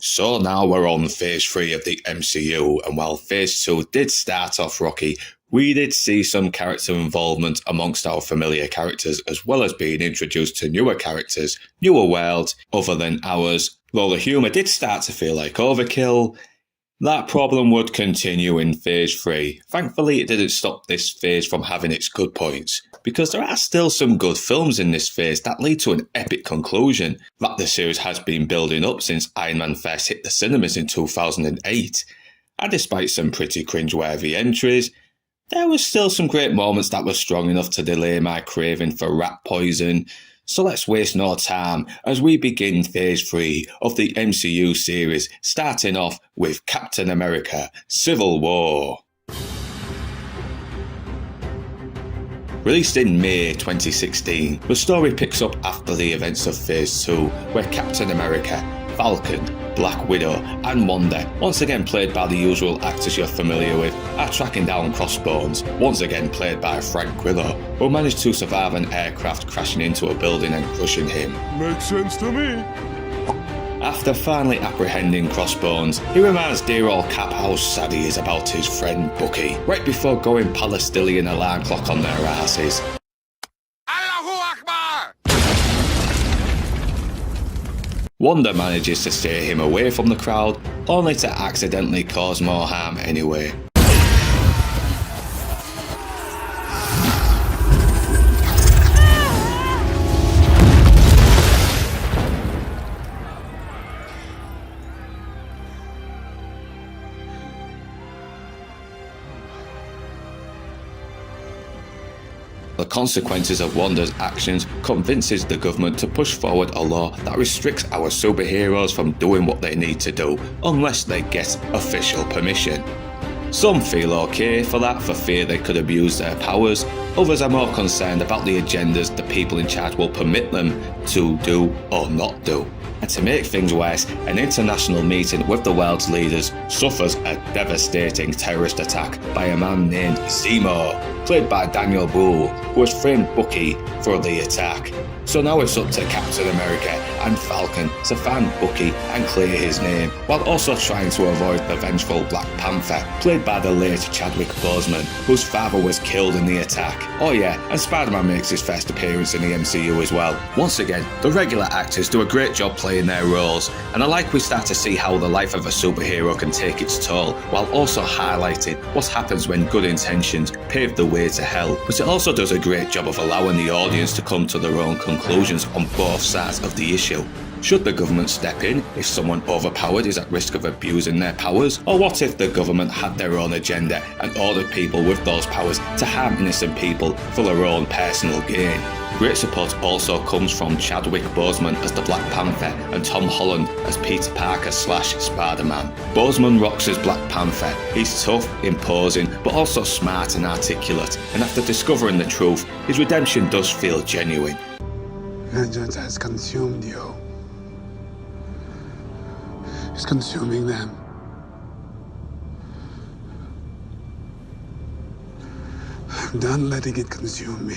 So now we're on Phase 3 of the MCU, and while Phase 2 did start off rocky, we did see some character involvement amongst our familiar characters, as well as being introduced to newer characters, newer worlds, other than ours. Though the humour did start to feel like overkill, that problem would continue in Phase 3. Thankfully, it didn't stop this phase from having its good points, because there are still some good films in this phase that lead to an epic conclusion that the series has been building up since Iron Man first hit the cinemas in 2008. And despite some pretty cringeworthy entries, there was still some great moments that were strong enough to delay my craving for rat poison. So let's waste no time as we begin Phase 3 of the MCU series, starting off with Captain America: Civil War. Released in May 2016, the story picks up after the events of Phase 2, where Captain America, Falcon, Black Widow and Wanda, once again played by the usual actors you're familiar with, are tracking down Crossbones, once again played by Frank Grillo, who managed to survive an aircraft crashing into a building and crushing him. Makes sense to me. After finally apprehending Crossbones, he reminds dear old Cap how sad he is about his friend Bucky, right before going Palestinian alarm clock on their asses. Wanda manages to steer him away from the crowd, only to accidentally cause more harm anyway. The consequences of Wanda's actions convinces the government to push forward a law that restricts our superheroes from doing what they need to do unless they get official permission. Some feel okay for that for fear they could abuse their powers, others are more concerned about the agendas the people in charge will permit them to do or not do. And to make things worse, an international meeting with the world's leaders suffers a devastating terrorist attack by a man named Zemo, played by Daniel Brühl, who has framed Bucky for the attack. So now it's up to Captain America and Falcon to find Bucky and clear his name, while also trying to avoid the vengeful Black Panther, played by the late Chadwick Boseman, whose father was killed in the attack. Oh yeah, and Spider-Man makes his first appearance in the MCU as well. Once again, the regular actors do a great job playing their roles, and I like we start to see how the life of a superhero can take its toll, while also highlighting what happens when good intentions pave the way to hell. But it also does a great job of allowing the audience to come to their own conclusions on both sides of the issue. Should the government step in if someone overpowered is at risk of abusing their powers? Or what if the government had their own agenda and ordered people with those powers to harm innocent people for their own personal gain? Great support also comes from Chadwick Boseman as the Black Panther and Tom Holland as Peter Parker / Spider-Man. Boseman rocks as Black Panther. He's tough, imposing, but also smart and articulate, and after discovering the truth, his redemption does feel genuine. Vengeance has consumed you. It's consuming them. I'm done letting it consume me.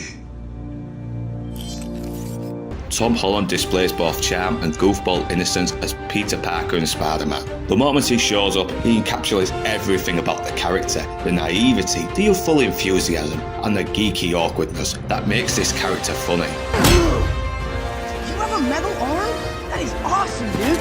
Tom Holland displays both charm and goofball innocence as Peter Parker and Spider-Man. The moment he shows up, he encapsulates everything about the character, the naivety, the youthful enthusiasm, and the geeky awkwardness that makes this character funny. You have a metal arm? That is awesome, dude!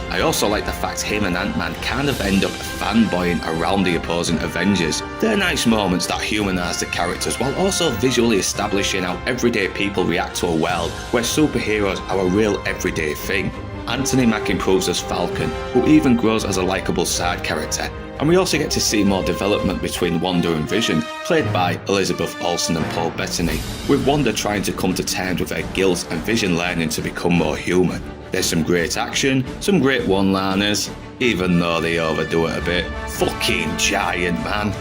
I also like the fact him and Ant-Man kind of end up fanboying around the opposing Avengers. They're nice moments that humanise the characters while also visually establishing how everyday people react to a world where superheroes are a real everyday thing. Anthony Mack improves as Falcon, who even grows as a likeable side character. And we also get to see more development between Wanda and Vision, played by Elizabeth Olsen and Paul Bettany, with Wanda trying to come to terms with her guilt and Vision learning to become more human. There's some great action, some great one-liners, even though they overdo it a bit. Fucking giant, man.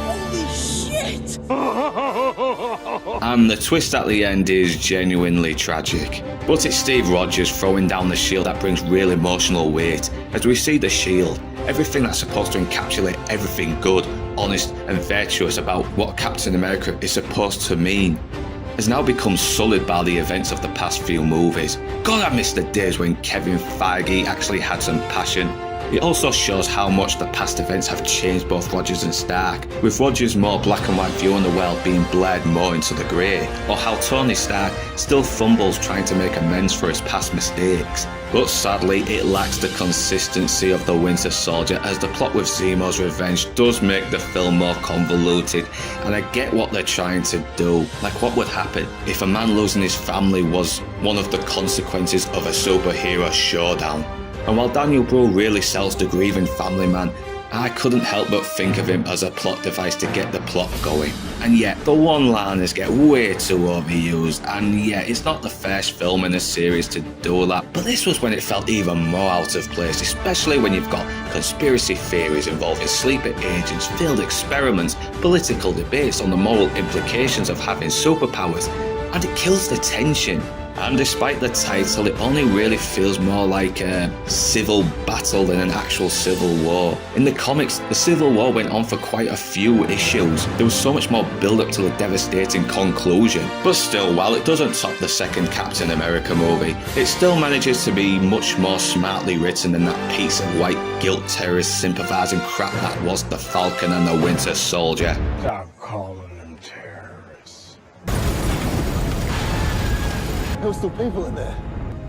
Holy shit! And the twist at the end is genuinely tragic. But it's Steve Rogers throwing down the shield that brings real emotional weight, as we see the shield, everything that's supposed to encapsulate everything good, honest and virtuous about what Captain America is supposed to mean. has now become sullied by the events of the past few movies. God, I miss the days when Kevin Feige actually had some passion. It also shows how much the past events have changed both Rogers and Stark, with Rogers' more black and white view on the world being blurred more into the grey, or how Tony Stark still fumbles trying to make amends for his past mistakes. But sadly, it lacks the consistency of the Winter Soldier, as the plot with Zemo's revenge does make the film more convoluted, and I get what they're trying to do. Like, what would happen if a man losing his family was one of the consequences of a superhero showdown? And while Daniel Brühl really sells the grieving family man, I couldn't help but think of him as a plot device to get the plot going. And yet, the one-liners get way too overused, and yeah, it's not the first film in a series to do that, but this was when it felt even more out of place, especially when you've got conspiracy theories involving sleeper agents, failed experiments, political debates on the moral implications of having superpowers, and it kills the tension. And despite the title, it only really feels more like a civil battle than an actual civil war. In the comics, the Civil War went on for quite a few issues. There was so much more build-up to a devastating conclusion. But still, while it doesn't top the second Captain America movie, it still manages to be much more smartly written than that piece of white guilt terrorist sympathizing crap that was the Falcon and the Winter Soldier. Stop calling them terrorists. There were still people in there.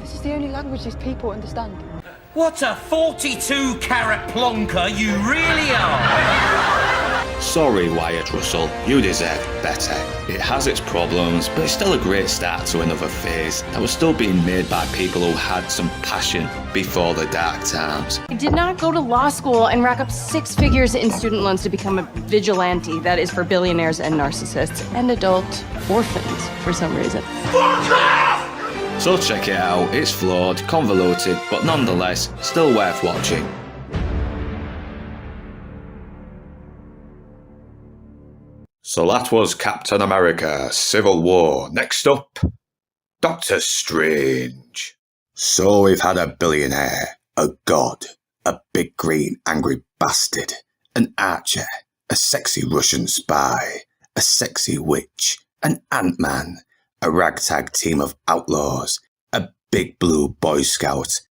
This is the only language these people understand. What a 42-carat plonker you really are! Sorry, Wyatt Russell, you deserve better. It has its problems, but it's still a great start to another phase that was still being made by people who had some passion before the dark times. I did not go to law school and rack up 6 figures in student loans to become a vigilante that is for billionaires and narcissists and adult orphans for some reason. So check it out, it's flawed, convoluted, but nonetheless, still worth watching. So that was Captain America: Civil War. Next up, Doctor Strange. So we've had a billionaire, a god, a big green angry bastard, an archer, a sexy Russian spy, a sexy witch, an Ant-Man, a ragtag team of outlaws, a big blue Boy Scout.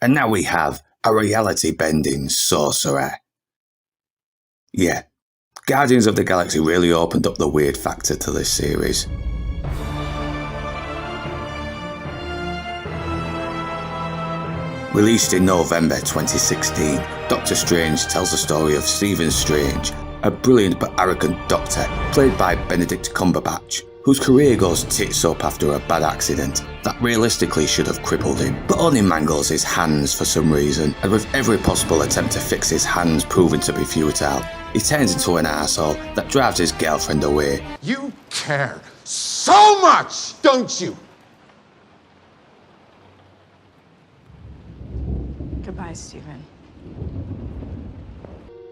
And now we have a reality-bending sorcerer. Yeah, Guardians of the Galaxy really opened up the weird factor to this series. Released in November 2016, Doctor Strange tells the story of Stephen Strange, a brilliant but arrogant doctor played by Benedict Cumberbatch, whose career goes tits up after a bad accident that realistically should have crippled him, but only mangles his hands for some reason, and with every possible attempt to fix his hands proven to be futile, he turns into an arsehole that drives his girlfriend away. You care so much, don't you? Goodbye, Stephen.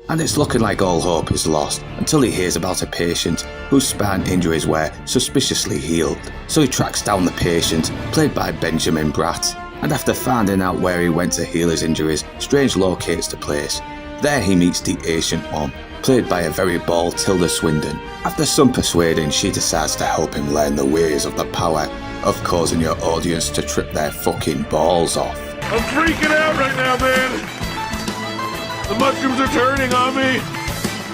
And it's looking like all hope is lost until he hears about a patient whose spine injuries were suspiciously healed. So he tracks down the patient, played by Benjamin Bratt, and after finding out where he went to heal his injuries, Strange locates the place. There he meets the Ancient One, played by a very bald Tilda Swinton. After some persuading, she decides to help him learn the ways of the power of causing your audience to trip their fucking balls off. I'm freaking out right now, man! The mushrooms are turning on me!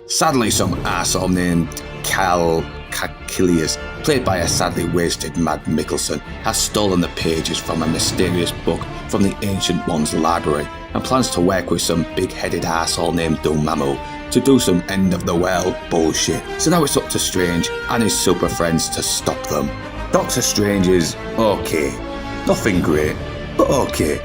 Sadly, some arsehole named Cal Kakilius, played by a sadly wasted Mad Mikkelsen, has stolen the pages from a mysterious book from the Ancient One's library and plans to work with some big-headed arsehole named Dormammu to do some end-of-the-world bullshit. So now it's up to Strange and his super friends to stop them. Doctor Strange is okay. Nothing great, but okay.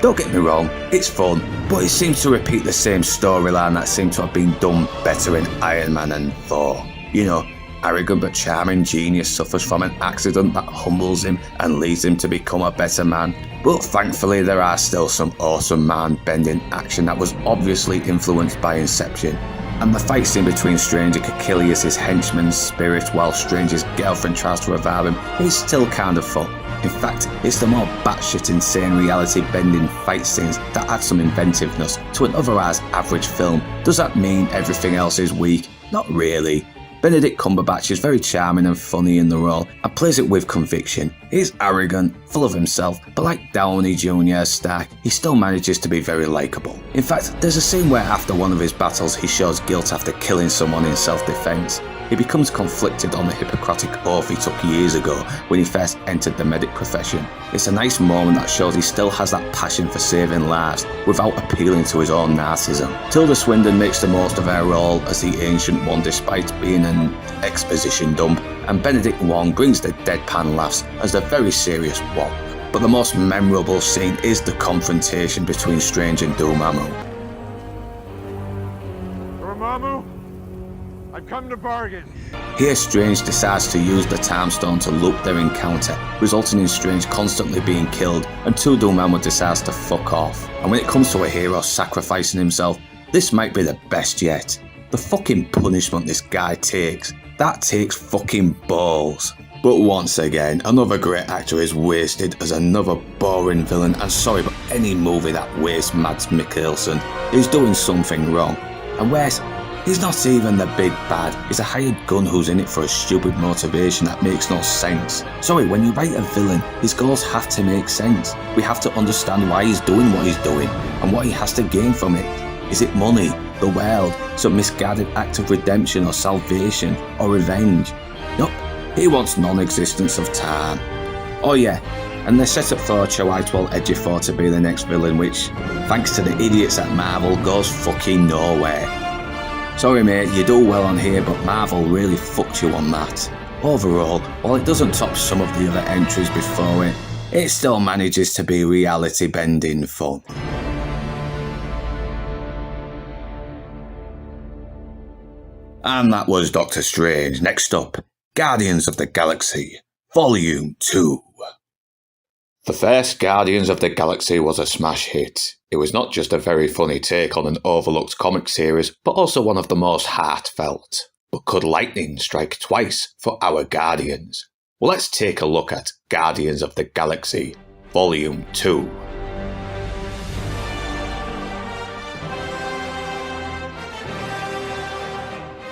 Don't get me wrong, it's fun, but it seems to repeat the same storyline that seemed to have been done better in Iron Man and Thor. You know, arrogant but charming genius suffers from an accident that humbles him and leads him to become a better man. But thankfully there are still some awesome man-bending action that was obviously influenced by Inception. And the fight scene between Strange and Kakilius' henchman's spirit while Strange's girlfriend tries to revive him is still kind of fun. In fact, it's the more batshit insane reality-bending fight scenes that add some inventiveness to an otherwise average film. Does that mean everything else is weak? Not really. Benedict Cumberbatch is very charming and funny in the role and plays it with conviction. He's arrogant, full of himself, but like Downey Jr. as Stark, he still manages to be very likeable. In fact, there's a scene where after one of his battles he shows guilt after killing someone in self-defense. He becomes conflicted on the Hippocratic oath he took years ago when he first entered the medic profession. It's a nice moment that shows he still has that passion for saving lives without appealing to his own narcissism. Tilda Swinton makes the most of her role as the Ancient One despite being an exposition dump, and Benedict Wong brings the deadpan laughs as the very serious one. But the most memorable scene is the confrontation between Strange and Dormammu. Dormammu, I've come to bargain. Here Strange decides to use the Time Stone to loop their encounter, resulting in Strange constantly being killed until Dormammu decides to fuck off. And when it comes to a hero sacrificing himself, this might be the best yet. The fucking punishment this guy takes, that takes fucking balls. But once again, another great actor is wasted as another boring villain, and sorry, but any movie that wastes Mads Mikkelsen is doing something wrong. And where's he's not even the big bad, he's a hired gun who's in it for a stupid motivation that makes no sense. Sorry, when you write a villain, his goals have to make sense. We have to understand why he's doing what he's doing, and what he has to gain from it. Is it money, the world, some misguided act of redemption or salvation, or revenge? Nope, he wants non-existence of time. Oh yeah, and they're set up for Chiwetel Ejiofor to be the next villain, which, thanks to the idiots at Marvel, goes fucking nowhere. Sorry mate, you do well on here, but Marvel really fucked you on that. Overall, while it doesn't top some of the other entries before it, it still manages to be reality-bending fun. And that was Doctor Strange. Next up, Guardians of the Galaxy, Volume 2. The first Guardians of the Galaxy was a smash hit. It was not just a very funny take on an overlooked comic series, but also one of the most heartfelt. But could lightning strike twice for our Guardians? Well, let's take a look at Guardians of the Galaxy, Volume 2.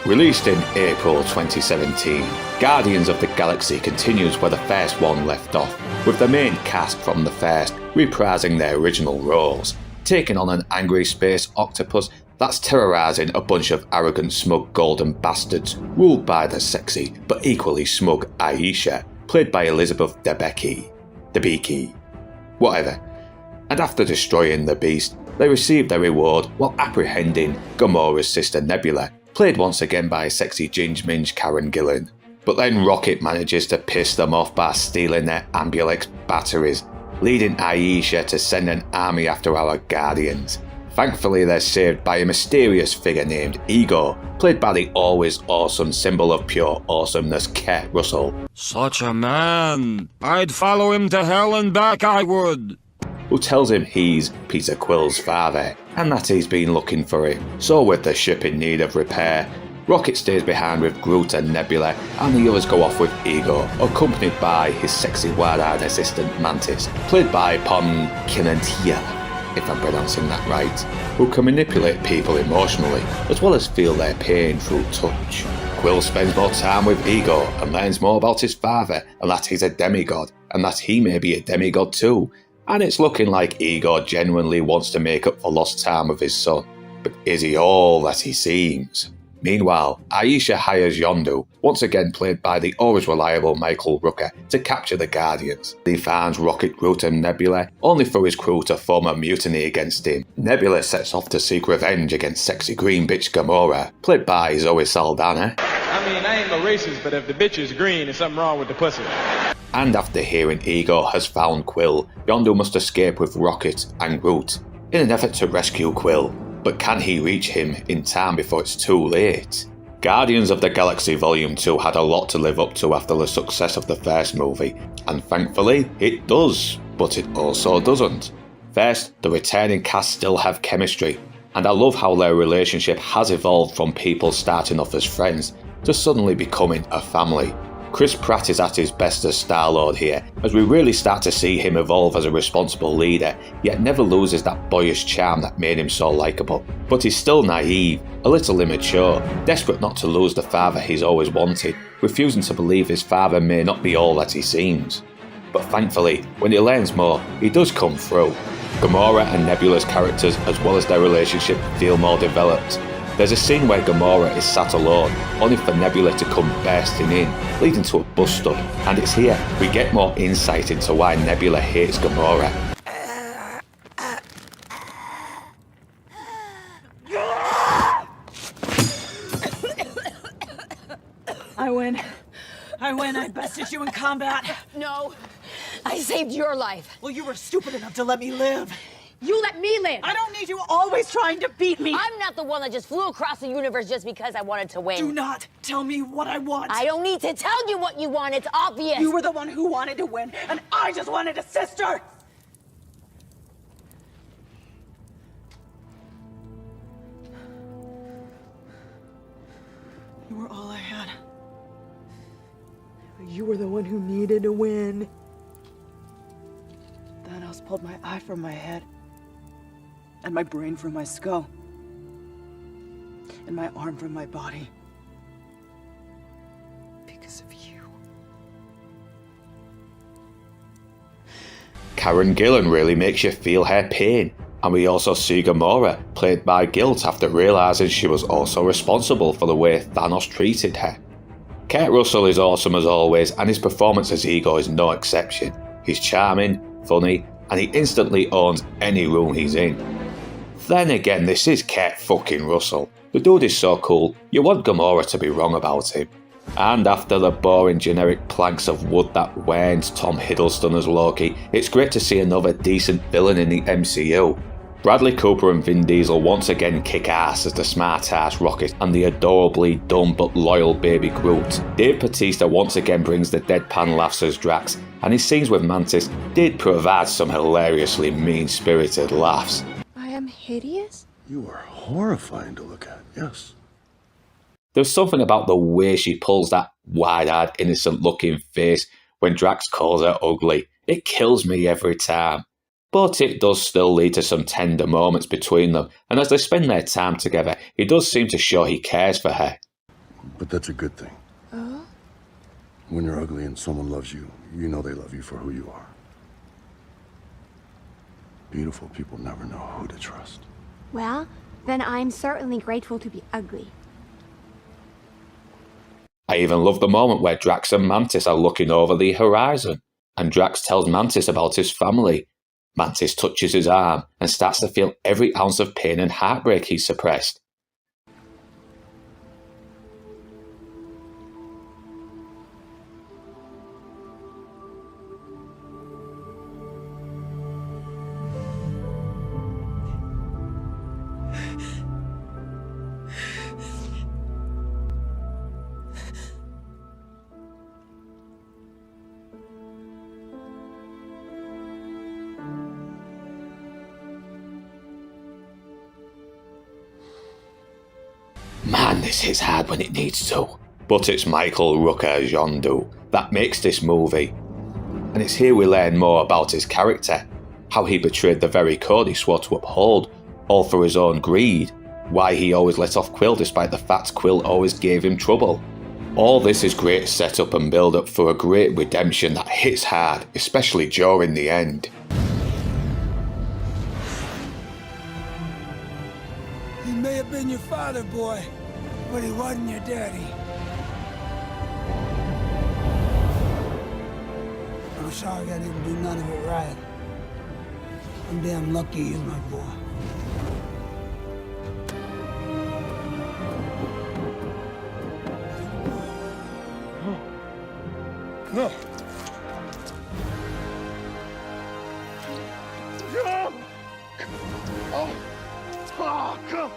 Released in April 2017, Guardians of the Galaxy continues where the first one left off, with the main cast from the first reprising their original roles, taking on an angry space octopus that's terrorising a bunch of arrogant, smug golden bastards ruled by the sexy but equally smug Aisha, played by Elizabeth Debicki. Whatever. And after destroying the beast, they receive their reward while apprehending Gamora's sister Nebula, played once again by sexy Ginge Minge Karen Gillan. But then Rocket manages to piss them off by stealing their Ambulex batteries, leading Aisha to send an army after our Guardians. Thankfully they're saved by a mysterious figure named Ego, played by the always awesome symbol of pure awesomeness Kurt Russell. Such a man! I'd follow him to hell and back, I would! Who tells him he's Peter Quill's father, and that he's been looking for him. So with the ship in need of repair, Rocket stays behind with Groot and Nebula, and the others go off with Ego, accompanied by his sexy wide-eyed assistant Mantis, played by Pom Kinantia, if I'm pronouncing that right, who can manipulate people emotionally, as well as feel their pain through touch. Quill spends more time with Ego and learns more about his father, and that he's a demigod, and that he may be a demigod too. And it's looking like Ego genuinely wants to make up for lost time with his son. But is he all that he seems? Meanwhile, Aisha hires Yondu, once again played by the always reliable Michael Rooker, to capture the Guardians. He finds Rocket, Groot and Nebula, only for his crew to form a mutiny against him. Nebula sets off to seek revenge against sexy green bitch Gamora, played by Zoe Saldana. I mean, I ain't no racist, but if the bitch is green, there's something wrong with the pussy. And after hearing Ego has found Quill, Yondu must escape with Rocket and Groot in an effort to rescue Quill. But can he reach him in time before it's too late? Guardians of the Galaxy Volume 2 had a lot to live up to after the success of the first movie, and thankfully it does, but it also doesn't. First, the returning cast still have chemistry, and I love how their relationship has evolved from people starting off as friends to suddenly becoming a family. Chris Pratt is at his best as Star-Lord here, as we really start to see him evolve as a responsible leader, yet never loses that boyish charm that made him so likeable. But he's still naive, a little immature, desperate not to lose the father he's always wanted, refusing to believe his father may not be all that he seems. But thankfully, when he learns more, he does come through. Gamora and Nebula's characters, as well as their relationship, feel more developed. There's a scene where Gamora is sat alone, only for Nebula to come bursting in, leading to a bus stop, and it's here we get more insight into why Nebula hates Gamora. I win. I win. I bested you in combat. No, I saved your life. Well, you were stupid enough to let me live. You let me live. I don't need you always trying to beat me. I'm not the one that just flew across the universe just because I wanted to win. Do not tell me what I want. I don't need to tell you what you want. It's obvious. You were the one who wanted to win, and I just wanted a sister. You were all I had. You were the one who needed to win. Thanos pulled my eye from my head, and my brain from my skull, and my arm from my body. Because of you. Karen Gillan really makes you feel her pain, and we also see Gamora played by guilt after realising she was also responsible for the way Thanos treated her. Kurt Russell is awesome as always, and his performance as Ego is no exception. He's charming, funny, and he instantly owns any room he's in. Then again, this is Kurt fucking Russell. The dude is so cool, you want Gamora to be wrong about him. And after the boring generic planks of wood that warns Tom Hiddleston as Loki, it's great to see another decent villain in the MCU. Bradley Cooper and Vin Diesel once again kick ass as the smart-ass Rocket and the adorably dumb but loyal baby Groot. Dave Bautista once again brings the deadpan laughs as Drax, and his scenes with Mantis did provide some hilariously mean-spirited laughs. I am hideous? You are horrifying to look at, yes. There's something about the way she pulls that wide-eyed, innocent-looking face when Drax calls her ugly. It kills me every time. But it does still lead to some tender moments between them, and as they spend their time together, he does seem to show he cares for her. But that's a good thing. Oh? When you're ugly and someone loves you, you know they love you for who you are. Beautiful people never know who to trust. Well, then I'm certainly grateful to be ugly. I even love the moment where Drax and Mantis are looking over the horizon, and Drax tells Mantis about his family. Mantis touches his arm and starts to feel every ounce of pain and heartbreak he suppressed. Man, this hits hard when it needs to. But it's Michael Rooker Yondu that makes this movie. And it's here we learn more about his character, how he betrayed the very code he swore to uphold, all for his own greed, why he always let off Quill despite the fact Quill always gave him trouble. All this is great setup and build up for a great redemption that hits hard, especially during the end. He may have been your father, boy, but he wasn't your daddy. I'm sorry I didn't do none of it right. I'm damn lucky you're my boy. No! No! Oh! Oh, come!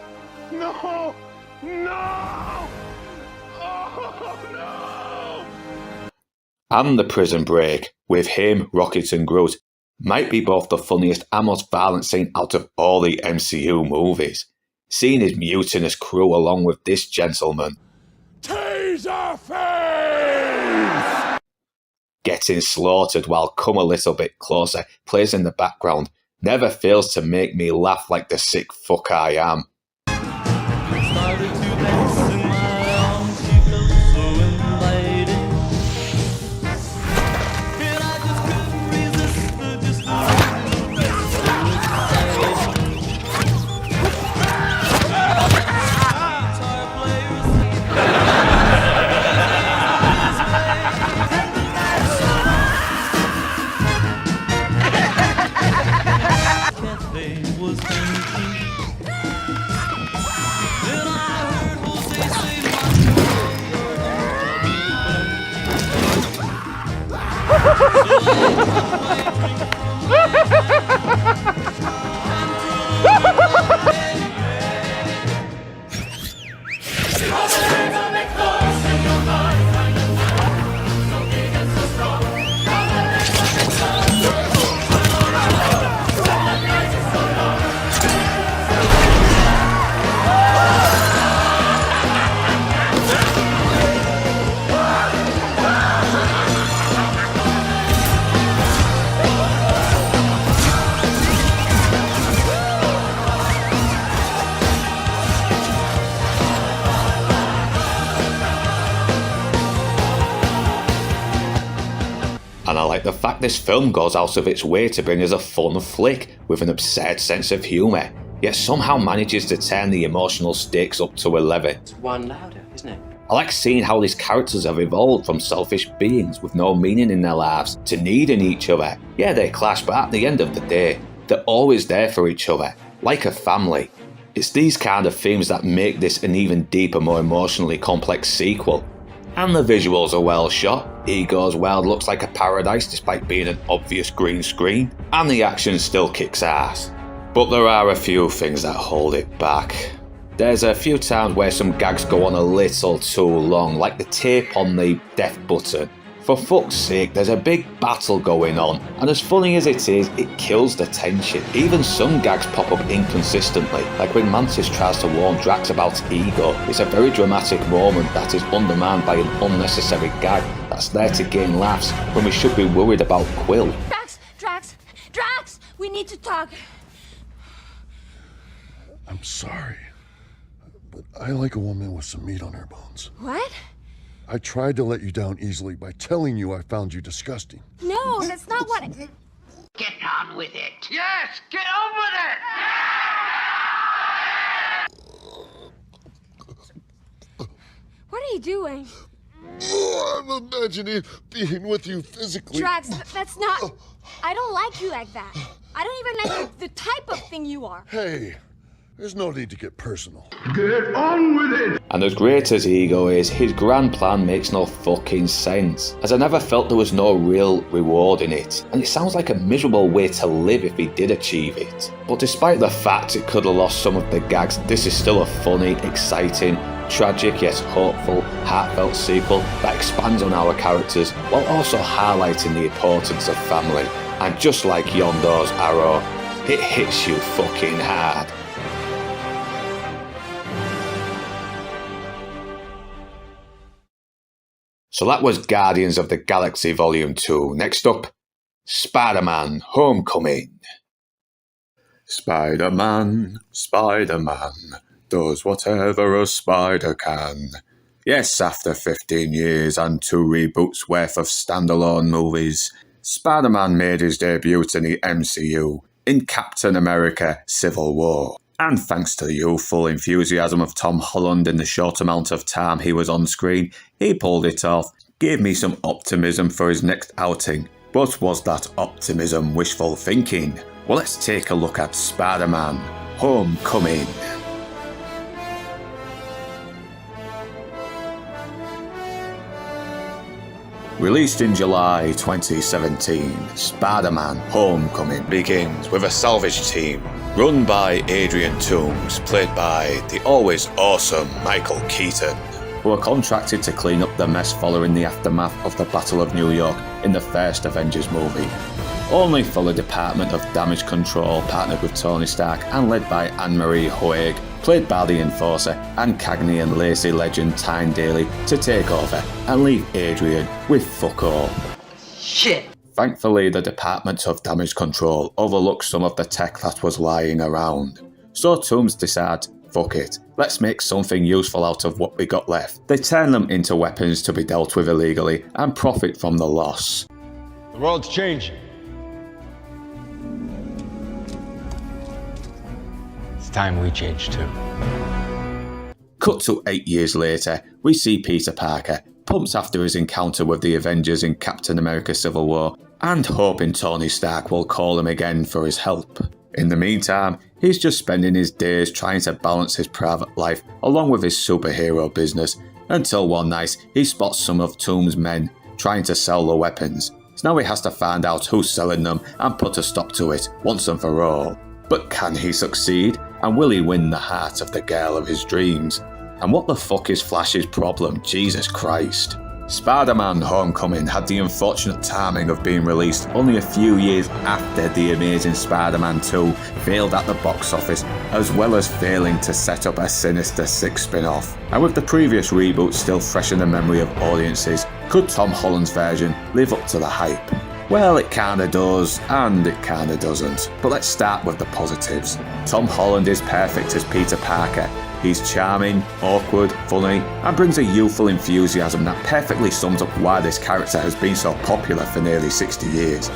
No! No! Oh, no! And the prison break, with him, Rocket and Groot, might be both the funniest and most violent scene out of all the MCU movies. Seeing his mutinous crew along with this gentleman. Tase Laserface! Getting slaughtered while Come a Little Bit Closer plays in the background never fails to make me laugh like the sick fuck I am. And I like the fact this film goes out of its way to bring us a fun flick with an absurd sense of humour, yet somehow manages to turn the emotional stakes up to 11. It's one louder, isn't it? I like seeing how these characters have evolved from selfish beings with no meaning in their lives to needing each other. Yeah, they clash, but at the end of the day, they're always there for each other, like a family. It's these kind of themes that make this an even deeper, more emotionally complex sequel. And the visuals are well shot. Ego's world looks like a paradise despite being an obvious green screen, and the action still kicks ass. But there are a few things that hold it back. There's a few times where some gags go on a little too long, like the tape on the death button. For fuck's sake, there's a big battle going on, and as funny as it is, it kills the tension. Even some gags pop up inconsistently, like when Mantis tries to warn Drax about Ego. It's a very dramatic moment that is undermined by an unnecessary gag that's there to gain laughs when we should be worried about Quill. Drax! We need to talk. I'm sorry, but I like a woman with some meat on her bones. What? I tried to let you down easily by telling you I found you disgusting. No, that's not what Get on with it. Yes, get on with it! What are you doing? Oh, I'm imagining being with you physically. Drax, that's not... I don't like you like that. I don't even like the type of thing you are. Hey, there's no need to get personal. Get on with it! And as great as Ego is, his grand plan makes no fucking sense, as I never felt there was no real reward in it, and it sounds like a miserable way to live if he did achieve it. But despite the fact it could have lost some of the gags, this is still a funny, exciting, tragic yet hopeful, heartfelt sequel that expands on our characters while also highlighting the importance of family. And just like Yondo's arrow, it hits you fucking hard. So that was Guardians of the Galaxy Volume 2. Next up, Spider-Man Homecoming. Spider-Man, Spider-Man, does whatever a spider can. Yes, after 15 years and 2 reboots worth of standalone movies, Spider-Man made his debut in the MCU in Captain America Civil War. And thanks to the youthful enthusiasm of Tom Holland in the short amount of time he was on screen, he pulled it off, gave me some optimism for his next outing. But was that optimism wishful thinking? Well, let's take a look at Spider-Man Homecoming. Released in July 2017, Spider-Man Homecoming begins with a salvage team run by Adrian Toomes, played by the always awesome Michael Keaton, who are contracted to clean up the mess following the aftermath of the Battle of New York in the first Avengers movie. Only for the Department of Damage Control, partnered with Tony Stark and led by Anne-Marie Hoeg, played by the Enforcer and Cagney and Lacey legend Tyne Daly, to take over and leave Adrian with fuck all. Shit. Thankfully, the Department of Damage Control overlooked some of the tech that was lying around. So Toomes decide, fuck it, let's make something useful out of what we got left. They turn them into weapons to be dealt with illegally and profit from the loss. The world's changing. It's time we change too. Cut to 8 years later, we see Peter Parker, pumped after his encounter with the Avengers in Captain America Civil War, and hoping Tony Stark will call him again for his help. In the meantime, he's just spending his days trying to balance his private life along with his superhero business, until one night he spots some of Toomes' men trying to sell the weapons. So now he has to find out who's selling them and put a stop to it once and for all. But can he succeed? And will he win the heart of the girl of his dreams? And what the fuck is Flash's problem? Jesus Christ. Spider-Man Homecoming had the unfortunate timing of being released only a few years after The Amazing Spider-Man 2 failed at the box office, as well as failing to set up a Sinister Six spin-off. And with the previous reboot still fresh in the memory of audiences, could Tom Holland's version live up to the hype? Well, it kinda does, and it kinda doesn't. But let's start with the positives. Tom Holland is perfect as Peter Parker. He's charming, awkward, funny, and brings a youthful enthusiasm that perfectly sums up why this character has been so popular for nearly 60 years.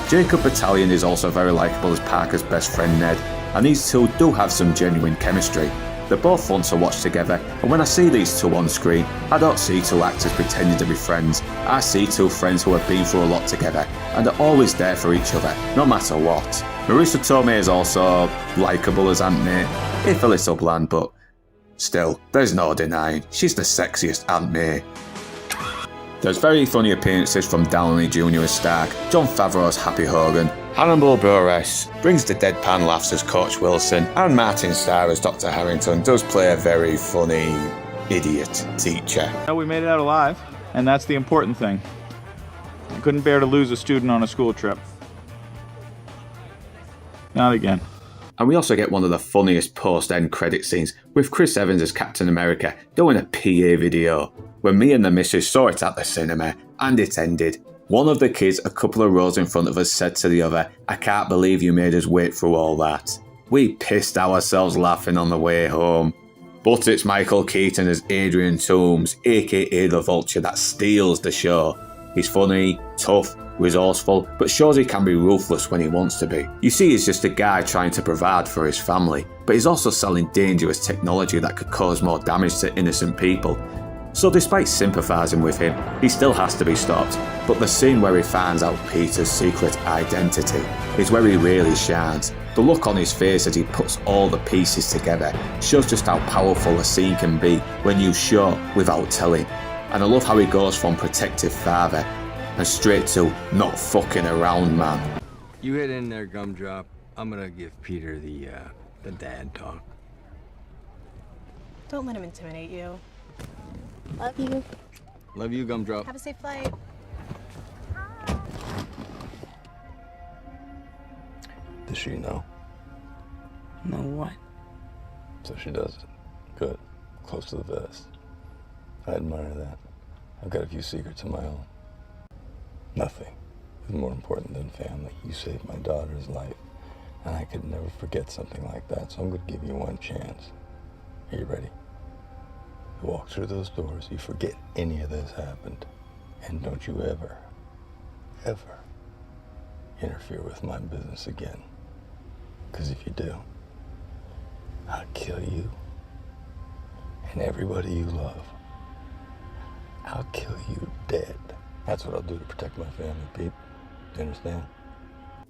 Jacob Batalon is also very likeable as Parker's best friend Ned, and these two do have some genuine chemistry. They're both fun to watch together, and when I see these two on screen, I don't see two actors pretending to be friends. I see two friends who have been through a lot together, and are always there for each other, no matter what. Marisa Tomei is also likeable as Aunt May, if a little bland, but still, there's no denying, she's the sexiest Aunt May. There's very funny appearances from Downey Jr. as Stark, Jon Favreau as Happy Hogan, Hannibal Buress brings the deadpan laughs as Coach Wilson, and Martin Starr as Dr. Harrington does play a very funny idiot teacher. We made it out alive, and that's the important thing. I couldn't bear to lose a student on a school trip. Not again. And we also get one of the funniest post-end credit scenes with Chris Evans as Captain America doing a PA video. When me and the missus saw it at the cinema, and it ended, one of the kids a couple of rows in front of us said to the other, "I can't believe you made us wait through all that." We pissed ourselves laughing on the way home. But it's Michael Keaton as Adrian Toomes, aka the Vulture, that steals the show. He's funny, tough, resourceful, but shows he can be ruthless when he wants to be. You see, he's just a guy trying to provide for his family, but he's also selling dangerous technology that could cause more damage to innocent people. So despite sympathising with him, he still has to be stopped. But the scene where he finds out Peter's secret identity is where he really shines. The look on his face as he puts all the pieces together shows just how powerful a scene can be when you show without telling. And I love how he goes from protective father and straight to not fucking around man. You hit in there, Gumdrop. I'm gonna give Peter the dad talk. Don't let him intimidate you. Love you. Love you, Gumdrop. Have a safe flight. Does she know? Know what? So she does it. Good. Close to the vest. I admire that. I've got a few secrets of my own. Nothing is more important than family. You saved my daughter's life, and I could never forget something like that, so I'm going to give you one chance. Are you ready? You walk through those doors, you forget any of this happened, and don't you ever, ever interfere with my business again. Because if you do, I'll kill you and everybody you love. I'll kill you dead. That's what I'll do to protect my family, Pete. You understand?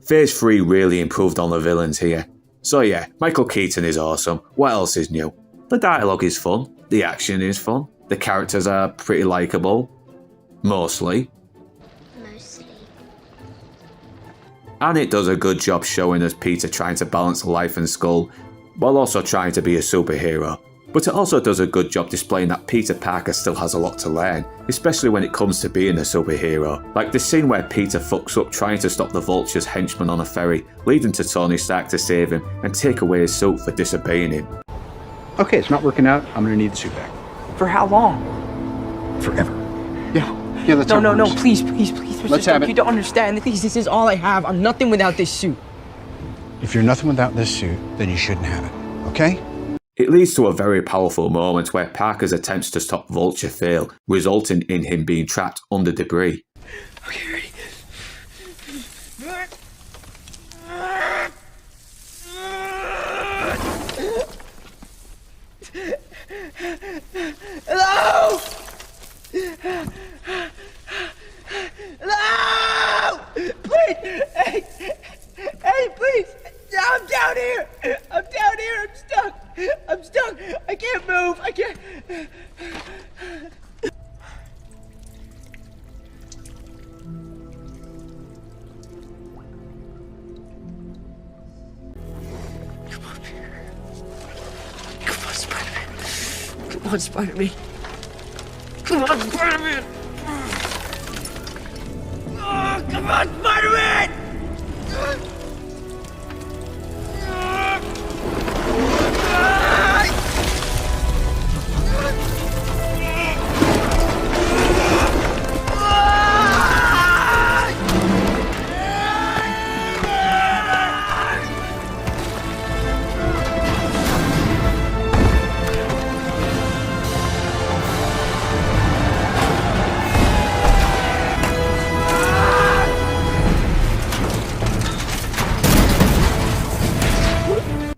Phase 3 really improved on the villains here. So yeah, Michael Keaton is awesome. What else is new? The dialogue is fun. The action is fun. The characters are pretty likeable. Mostly. And it does a good job showing us Peter trying to balance life and school, while also trying to be a superhero. But it also does a good job displaying that Peter Parker still has a lot to learn, especially when it comes to being a superhero. Like the scene where Peter fucks up trying to stop the Vulture's henchman on a ferry, leading to Tony Stark to save him and take away his suit for disobeying him. Okay, it's not working out. I'm gonna need the suit back. For how long? Forever. Yeah, that's No, how it no, no, works. please, please, please, Mr. Let's have Stark, it. you don't understand. This is all I have. I'm nothing without this suit. If you're nothing without this suit, then you shouldn't have it, okay? It leads to a very powerful moment where Parker's attempts to stop Vulture fail, resulting in him being trapped under debris. Okay, ready? Hello? Hello? Please! Hey, please! I'm down here! I'm down here! I'm stuck! I'm stuck! I can't move! I can't... Come on, Spider-Man! Come on, Spider-Man! Come on, Spider-Man! Oh, come on, Spider-Man!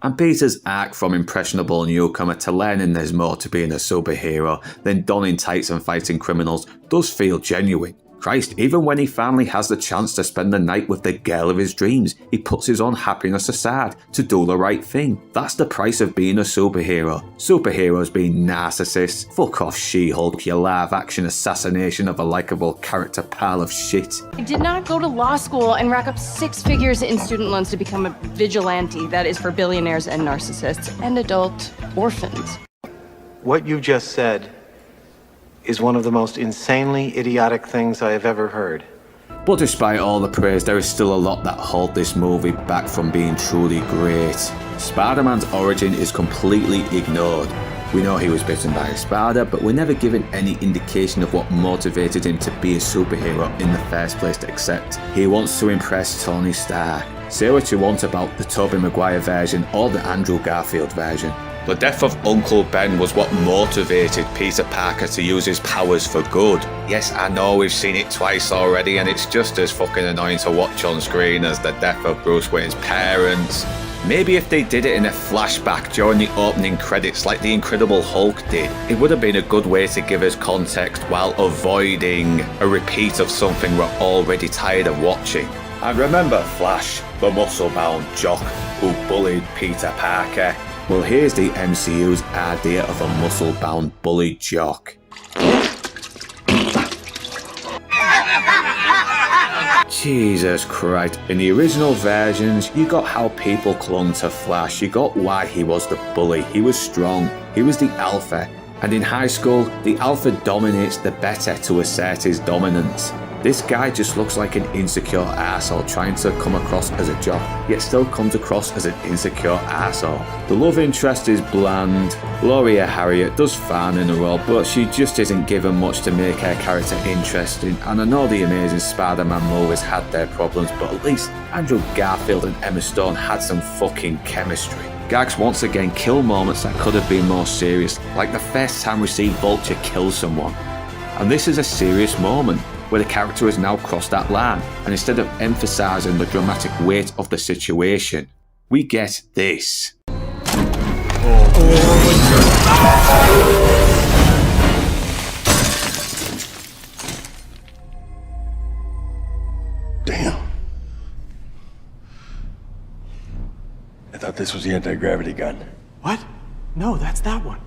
And Peter's arc from impressionable newcomer to learning there's more to being a superhero than donning tights and fighting criminals does feel genuine. Christ, even when he finally has the chance to spend the night with the girl of his dreams, he puts his own happiness aside to do the right thing. That's the price of being a superhero. Superheroes being narcissists. Fuck off, She-Hulk, your live-action assassination of a likeable character pile of shit. I did not go to law school and rack up 6 figures in student loans to become a vigilante that is for billionaires and narcissists and adult orphans. What you just said is one of the most insanely idiotic things I have ever heard. But despite all the praise, there is still a lot that hold this movie back from being truly great. Spider-Man's origin is completely ignored. We know he was bitten by a spider, but we're never given any indication of what motivated him to be a superhero in the first place except he wants to impress Tony Stark. Say what you want about the Tobey Maguire version or the Andrew Garfield version. The death of Uncle Ben was what motivated Peter Parker to use his powers for good. Yes, I know we've seen it twice already and it's just as fucking annoying to watch on screen as the death of Bruce Wayne's parents. Maybe if they did it in a flashback during the opening credits like the Incredible Hulk did, it would have been a good way to give us context while avoiding a repeat of something we're already tired of watching. And remember Flash, the muscle-bound jock who bullied Peter Parker? Well, here's the MCU's idea of a muscle-bound bully jock. Jesus Christ. In the original versions, you got how people clung to Flash, you got why he was the bully, he was strong, he was the alpha. And in high school, the alpha dominates the better to assert his dominance. This guy just looks like an insecure arsehole trying to come across as a jock, yet still comes across as an insecure arsehole. The love interest is bland. Gloria Harriet does fine in the role, but she just isn't given much to make her character interesting. And I know the Amazing Spider-Man movies had their problems, but at least Andrew Garfield and Emma Stone had some fucking chemistry. Gags once again kill moments that could have been more serious, like the first time we see Vulture kill someone. And this is a serious moment, where the character has now crossed that line, and instead of emphasising the dramatic weight of the situation, we get this. Damn. I thought this was the anti-gravity gun. What? No, that's that one.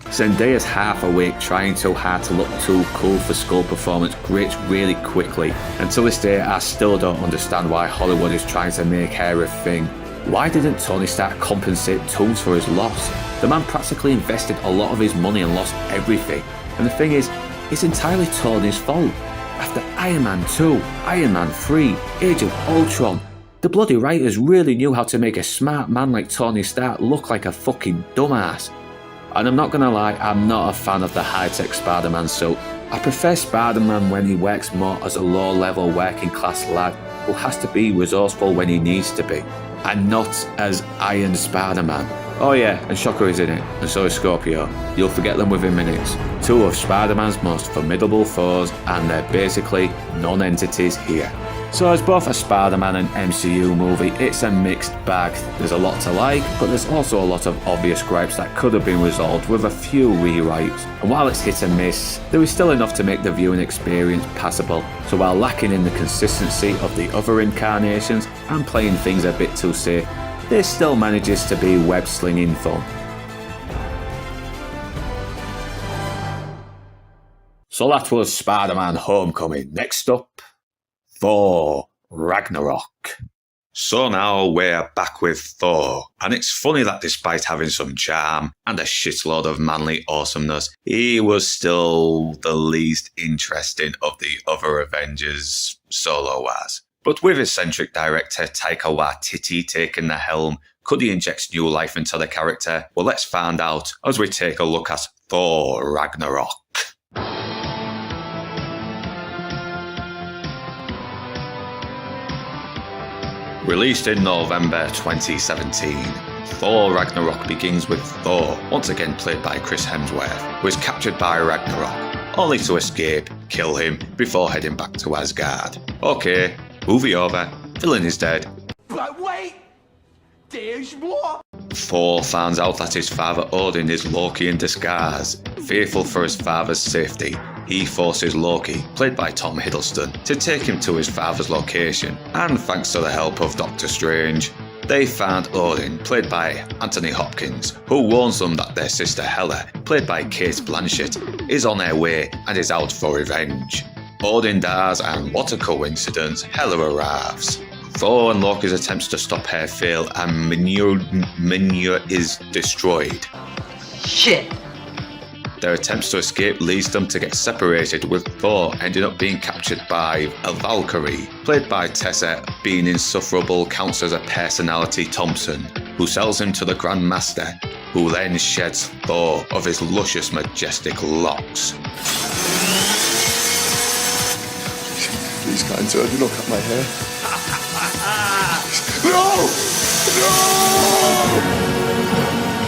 Zendaya's half awake, trying too hard to look too cool for Skull performance grates really quickly. Until this day, I still don't understand why Hollywood is trying to make her a thing. Why didn't Tony Stark compensate Tools for his loss? The man practically invested a lot of his money and lost everything. And the thing is, it's entirely Tony's fault. After Iron Man 2, Iron Man 3, Age of Ultron, the bloody writers really knew how to make a smart man like Tony Stark look like a fucking dumbass. And I'm not gonna lie, I'm not a fan of the high-tech Spider-Man suit. I prefer Spider-Man when he works more as a low-level working-class lad who has to be resourceful when he needs to be, and not as Iron Spider-Man. Oh yeah, and Shocker is in it, and so is Scorpio. You'll forget them within minutes. Two of Spider-Man's most formidable foes, and they're basically non-entities here. So as both a Spider-Man and MCU movie, it's a mixed bag. There's a lot to like, but there's also a lot of obvious gripes that could have been resolved with a few rewrites. And while it's hit and miss, there is still enough to make the viewing experience passable. So while lacking in the consistency of the other incarnations and playing things a bit too safe, this still manages to be web-slinging fun. So that was Spider-Man Homecoming. Next up, Thor Ragnarok. So now we're back with Thor, and it's funny that despite having some charm and a shitload of manly awesomeness, he was still the least interesting of the other Avengers solo-wise. But with eccentric director Taika Waititi taking the helm, could he inject new life into the character? Well, let's find out as we take a look at Thor Ragnarok. Released in November 2017, Thor Ragnarok begins with Thor, once again played by Chris Hemsworth, who is captured by Ragnarok, only to escape, kill him, before heading back to Asgard. Okay, movie over, villain is dead. But wait! There's more! Thor finds out that his father Odin is Loki in disguise. Fearful for his father's safety, he forces Loki, played by Tom Hiddleston, to take him to his father's location, and thanks to the help of Doctor Strange, they find Odin, played by Anthony Hopkins, who warns them that their sister Hela, played by Cate Blanchett, is on her way and is out for revenge. Odin dies, and what a coincidence, Hela arrives. Thor and Loki's attempts to stop her fail, and Mjolnir is destroyed. Shit! Their attempts to escape leads them to get separated, with Thor ending up being captured by a Valkyrie, played by Tessa, being insufferable counts as a personality Thompson, who sells him to the Grand Master, who then sheds Thor of his luscious, majestic locks. Please, kind sir, do not cut my hair. No!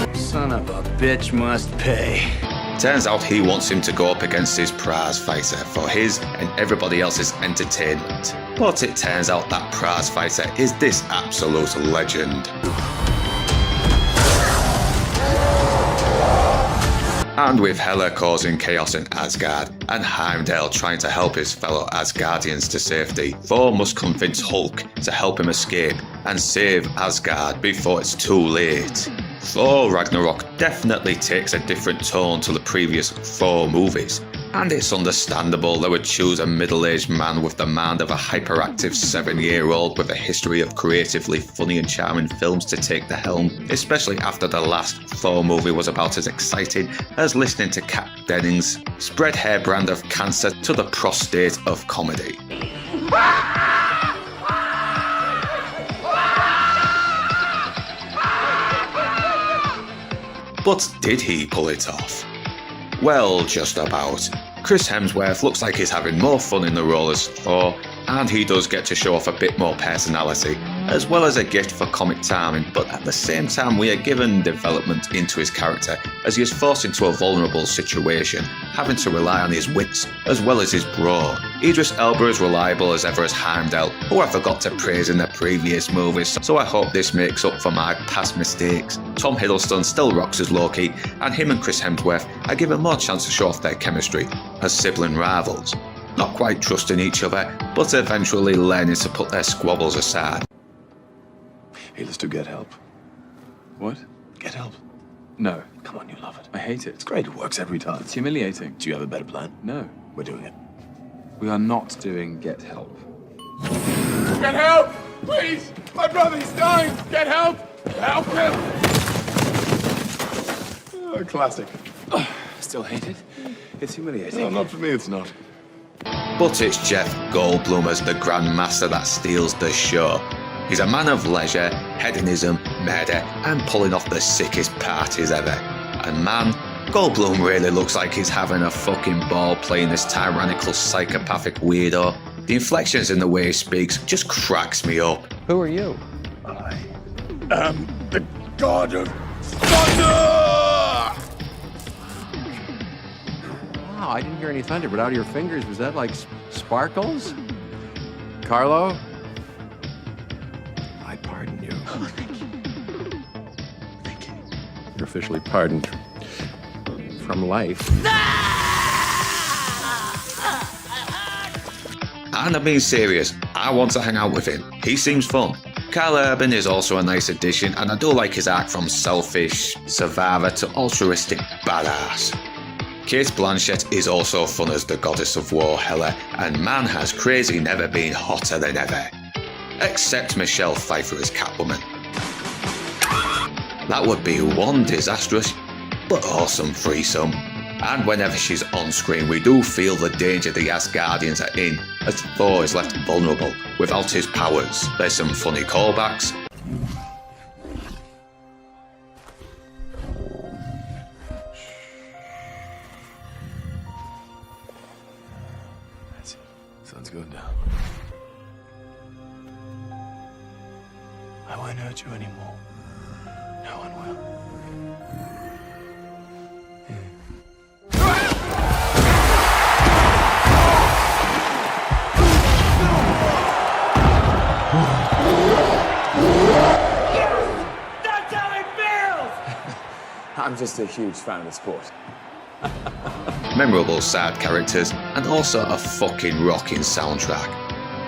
No! Son of a bitch must pay. Turns out he wants him to go up against his prize fighter for his and everybody else's entertainment. But it turns out that prize fighter is this absolute legend. And with Hela causing chaos in Asgard, and Heimdall trying to help his fellow Asgardians to safety, Thor must convince Hulk to help him escape and save Asgard before it's too late. Thor Ragnarok definitely takes a different tone to the previous Thor movies, and it's understandable they would choose a middle-aged man with the mind of a hyperactive 7-year-old with a history of creatively funny and charming films to take the helm, especially after the last Thor movie was about as exciting as listening to Kat Dennings spread her brand of cancer to the prostate of comedy. But did he pull it off? Well, just about. Chris Hemsworth looks like he's having more fun in the role as Thor, and he does get to show off a bit more personality, as well as a gift for comic timing, but at the same time we are given development into his character as he is forced into a vulnerable situation, having to rely on his wits as well as his brawn. Idris Elba is reliable as ever as Heimdall, who I forgot to praise in the previous movies, so I hope this makes up for my past mistakes. Tom Hiddleston still rocks as Loki, and him and Chris Hemsworth are given more chance to show off their chemistry as sibling rivals. Not quite trusting each other, but eventually learning to put their squabbles aside. Hey, let's do Get Help. What? Get Help. No. Come on, you love it. I hate it. It's great. It works every time. It's humiliating. Do you have a better plan? No. We're doing it. We are not doing Get Help. Get help! Please! My brother's dying! Get help! Help him! Oh, classic. Oh, still hate it? It's humiliating. No, not for me, it's not. But it's Jeff Goldblum as the Grand Master that steals the show. He's a man of leisure, hedonism, murder, and pulling off the sickest parties ever. And man, Goldblum really looks like he's having a fucking ball playing this tyrannical psychopathic weirdo. The inflections in the way he speaks just cracks me up. Who are you? I am the god of thunder! Wow, I didn't hear any thunder, but out of your fingers, was that like sparkles? Carlo? I pardon you. Oh, thank you. Thank you. You're officially pardoned from life. And I'm being serious, I want to hang out with him. He seems fun. Karl Urban is also a nice addition, and I do like his arc from selfish survivor to altruistic badass. Cate Blanchett is also fun as the goddess of war, Hela, and man has crazy never been hotter than ever. Except Michelle Pfeiffer as Catwoman. That would be one disastrous, but awesome threesome. And whenever she's on screen, we do feel the danger the Asgardians are in, as Thor is left vulnerable without his powers. There's some funny callbacks. That's it. Sun's going down. I won't hurt you anymore. No one will. I'm just a huge fan of the sport. Memorable side characters, and also a fucking rocking soundtrack.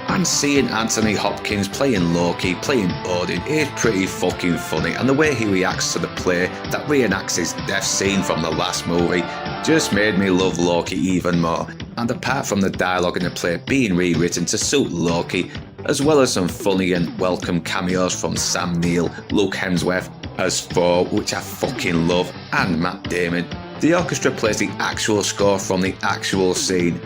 And seeing Anthony Hopkins playing Loki, playing Odin, is pretty fucking funny, and the way he reacts to the play that reenacts his death scene from the last movie just made me love Loki even more. And apart from the dialogue in the play being rewritten to suit Loki, as well as some funny and welcome cameos from Sam Neill, Luke Hemsworth as Thor, which I fucking love, and Matt Damon, the orchestra plays the actual score from the actual scene.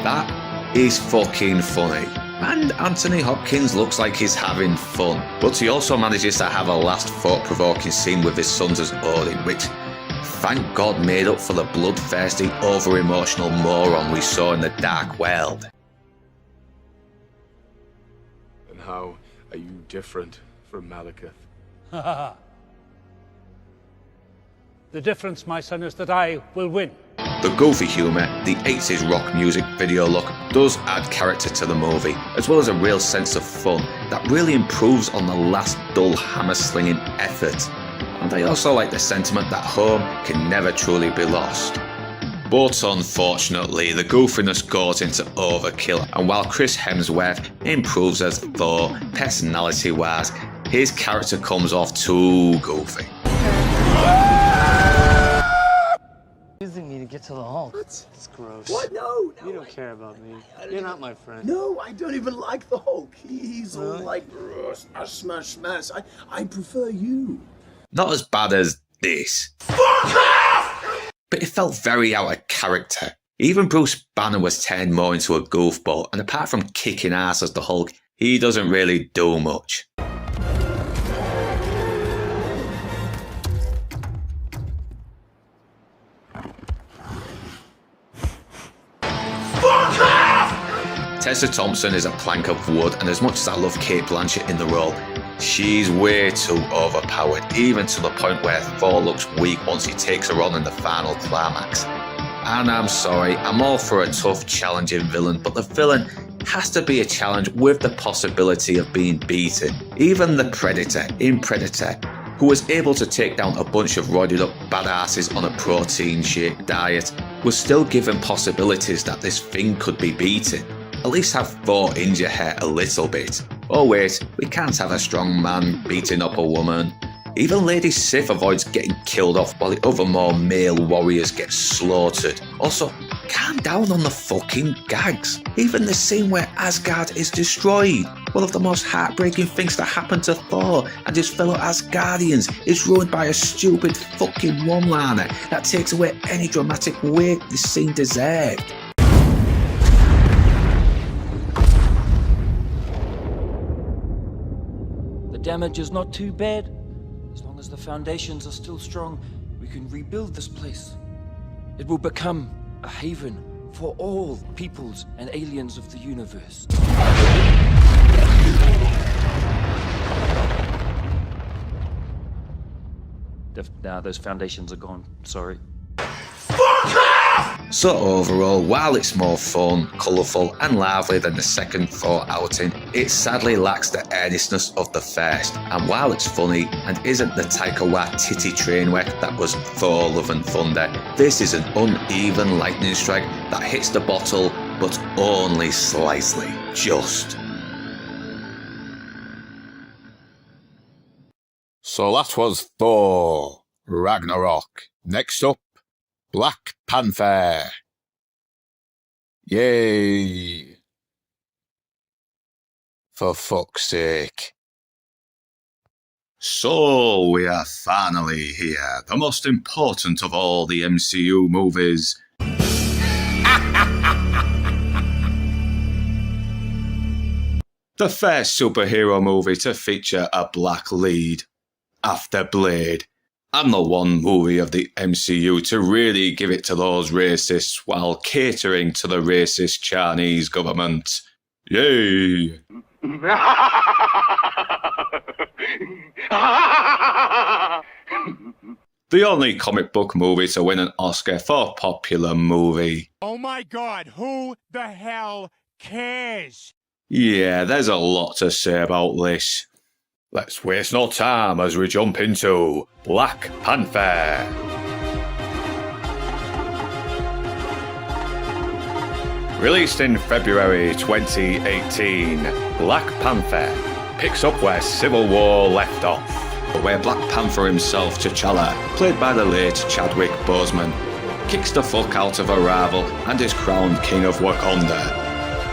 That is fucking funny. And Anthony Hopkins looks like he's having fun, but he also manages to have a last thought-provoking scene with his sons as Odin, which, thank God, made up for the bloodthirsty, over-emotional moron we saw in the Dark World. And how are you different from Malekith? The difference, my son, is that I will win. The goofy humour, the 80s rock music video look does add character to the movie, as well as a real sense of fun that really improves on the last dull hammer-slinging effort. And I also like the sentiment that home can never truly be lost. But unfortunately, the goofiness goes into overkill, and while Chris Hemsworth improves as Thor personality-wise, his character comes off too goofy. Using me to get to the Hulk. What? It's gross. What? No, You don't care about me. You're not my friend. No, I don't even like the Hulk. He's all Really? like, smash. I prefer you. Not as bad as this. But it felt very out of character. Even Bruce Banner was turned more into a goofball, and apart from kicking ass as the Hulk, he doesn't really do much. Tessa Thompson is a plank of wood, and as much as I love Cate Blanchett in the role, she's way too overpowered, even to the point where Thor looks weak once he takes her on in the final climax. And I'm sorry, I'm all for a tough, challenging villain, but the villain has to be a challenge with the possibility of being beaten. Even the Predator in Predator, who was able to take down a bunch of roided up badasses on a protein-shaped diet, was still given possibilities that this thing could be beaten. At least have Thor injure her a little bit. Oh wait, we can't have a strong man beating up a woman. Even Lady Sif avoids getting killed off while the other more male warriors get slaughtered. Also, calm down on the fucking gags. Even the scene where Asgard is destroyed, one of the most heartbreaking things that happened to Thor and his fellow Asgardians, is ruined by a stupid fucking one-liner that takes away any dramatic weight this scene deserved. The damage is not too bad. As long as the foundations are still strong, we can rebuild this place. It will become a haven for all peoples and aliens of the universe. Nah, those foundations are gone. Sorry. So overall, while it's more fun, colourful and lively than the second Thor outing, it sadly lacks the earnestness of the first. And while it's funny and isn't the Taika Waititi train wreck that was Thor Love and Thunder, this is an uneven lightning strike that hits the bottle, but only slightly. Just. So that was Thor Ragnarok. Next up, Black Panther. Yay. For fuck's sake. So we are finally here, the most important of all the MCU movies. The first superhero movie to feature a black lead, after Blade. And the one movie of the MCU to really give it to those racists while catering to the racist Chinese government. Yay! The only comic book movie to win an Oscar for popular movie. Oh my god, who the hell cares? Yeah, there's a lot to say about this. Let's waste no time as we jump into Black Panther. Released in February 2018, Black Panther picks up where Civil War left off, where Black Panther himself, T'Challa, played by the late Chadwick Boseman, kicks the fuck out of a rival and is crowned King of Wakanda.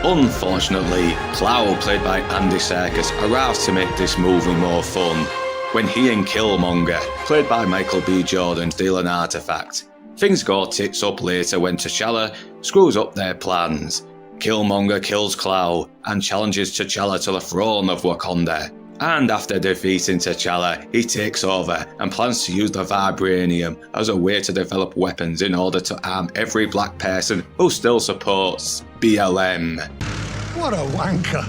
Unfortunately, Cloud, played by Andy Serkis, arrives to make this movie more fun, when he and Killmonger, played by Michael B. Jordan, steal an artifact. Things go tits up later when T'Challa screws up their plans. Killmonger kills Cloud and challenges T'Challa to the throne of Wakanda. And after defeating T'Challa, he takes over and plans to use the vibranium as a way to develop weapons in order to arm every black person who still supports BLM. What a wanker.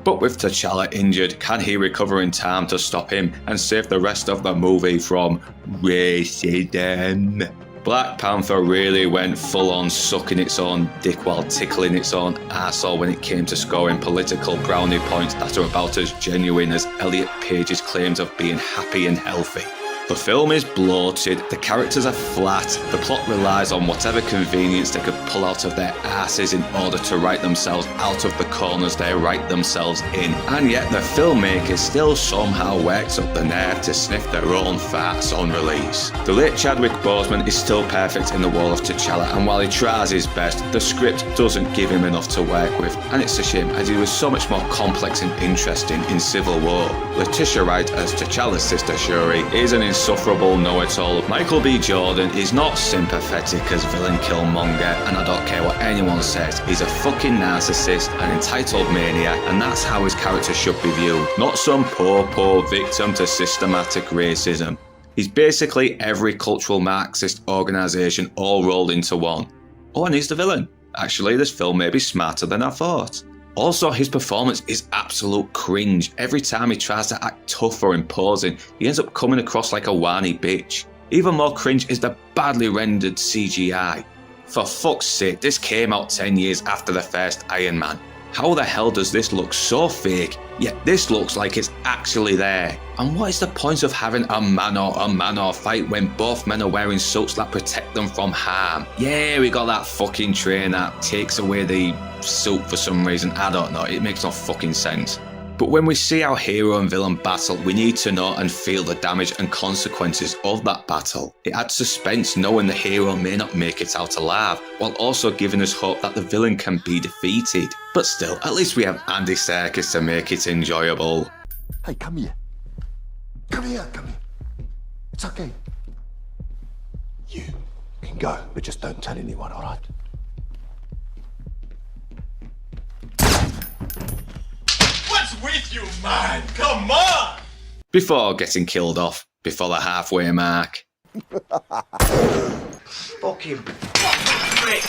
But with T'Challa injured, can he recover in time to stop him and save the rest of the movie from racism? Black Panther really went full on sucking its own dick while tickling its own arsehole when it came to scoring political brownie points that are about as genuine as Elliot Page's claims of being happy and healthy. The film is bloated, the characters are flat, the plot relies on whatever convenience they could pull out of their asses in order to write themselves out of the corners they write themselves in, and yet the filmmakers still somehow works up the nerve to sniff their own farts on release. The late Chadwick Boseman is still perfect in the role of T'Challa, and while he tries his best, the script doesn't give him enough to work with, and it's a shame as he was so much more complex and interesting in Civil War. Letitia Wright as T'Challa's sister Shuri is an insufferable know-it-all. Michael B. Jordan is not sympathetic as villain Killmonger, and I don't care what anyone says, he's a fucking narcissist, an entitled maniac, and that's how his character should be viewed, not some poor victim to systematic racism. He's basically every cultural Marxist organisation all rolled into one. Oh, and he's the villain. Actually, this film may be smarter than I thought. Also, his performance is absolute cringe. Every time he tries to act tough or imposing, he ends up coming across like a whiny bitch. Even more cringe is the badly rendered CGI. For fuck's sake, this came out 10 years after the first Iron Man. How the hell does this look so fake, yet this looks like it's actually there? And what is the point of having a man or fight when both men are wearing suits that protect them from harm? Yeah, we got that fucking train that takes away the suit for some reason, I don't know, it makes no fucking sense. But when we see our hero and villain battle, we need to know and feel the damage and consequences of that battle. It adds suspense knowing the hero may not make it out alive, while also giving us hope that the villain can be defeated. But still, at least we have Andy Serkis to make it enjoyable. Hey, come here. Come here, come here. It's okay. You can go, but just don't tell anyone, all right? What's with you, man? Come on! Before getting killed off before the halfway mark. Fucking prick!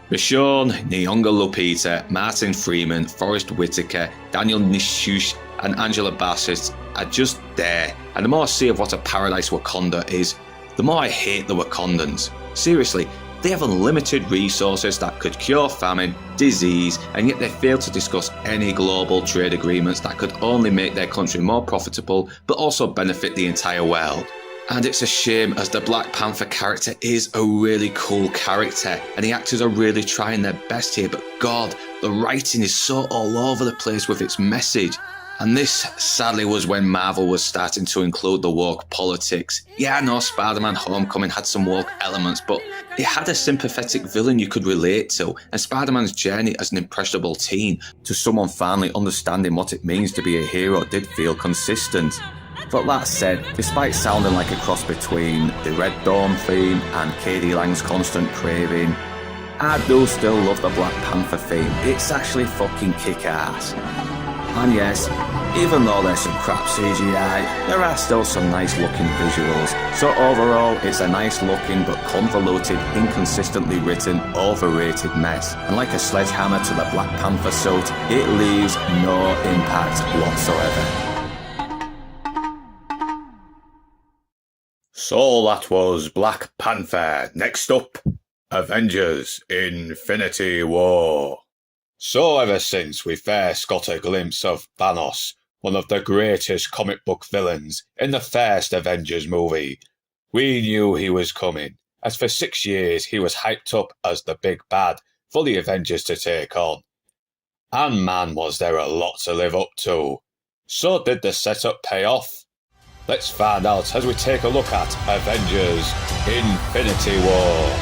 Michonne, Nyong'o Lupita, Martin Freeman, Forrest Whitaker, Daniel Nishush and Angela Bassett are just there, and the more I see of what a paradise Wakanda is, the more I hate the Wakandans. Seriously, they have unlimited resources that could cure famine, disease, and yet they fail to discuss any global trade agreements that could only make their country more profitable but also benefit the entire world. And it's a shame, as the Black Panther character is a really cool character and the actors are really trying their best here, but God, the writing is so all over the place with its message. And this, sadly, was when Marvel was starting to include the woke politics. Yeah, I know Spider-Man Homecoming had some woke elements, but it had a sympathetic villain you could relate to, and Spider-Man's journey as an impressionable teen to someone finally understanding what it means to be a hero did feel consistent. But that said, despite sounding like a cross between the Red Dawn theme and K.D. Lang's Constant Craving, I do still love the Black Panther theme. It's actually fucking kick-ass. And yes, even though there's some crap CGI, there are still some nice looking visuals. So overall, it's a nice looking but convoluted, inconsistently written, overrated mess. And like a sledgehammer to the Black Panther suit, it leaves no impact whatsoever. So that was Black Panther. Next up, Avengers Infinity War. So ever since we first got a glimpse of Thanos, one of the greatest comic book villains in the first Avengers movie, we knew he was coming, as for 6 years he was hyped up as the big bad for the Avengers to take on. And man, was there a lot to live up to. So did the setup pay off? Let's find out as we take a look at Avengers Infinity War.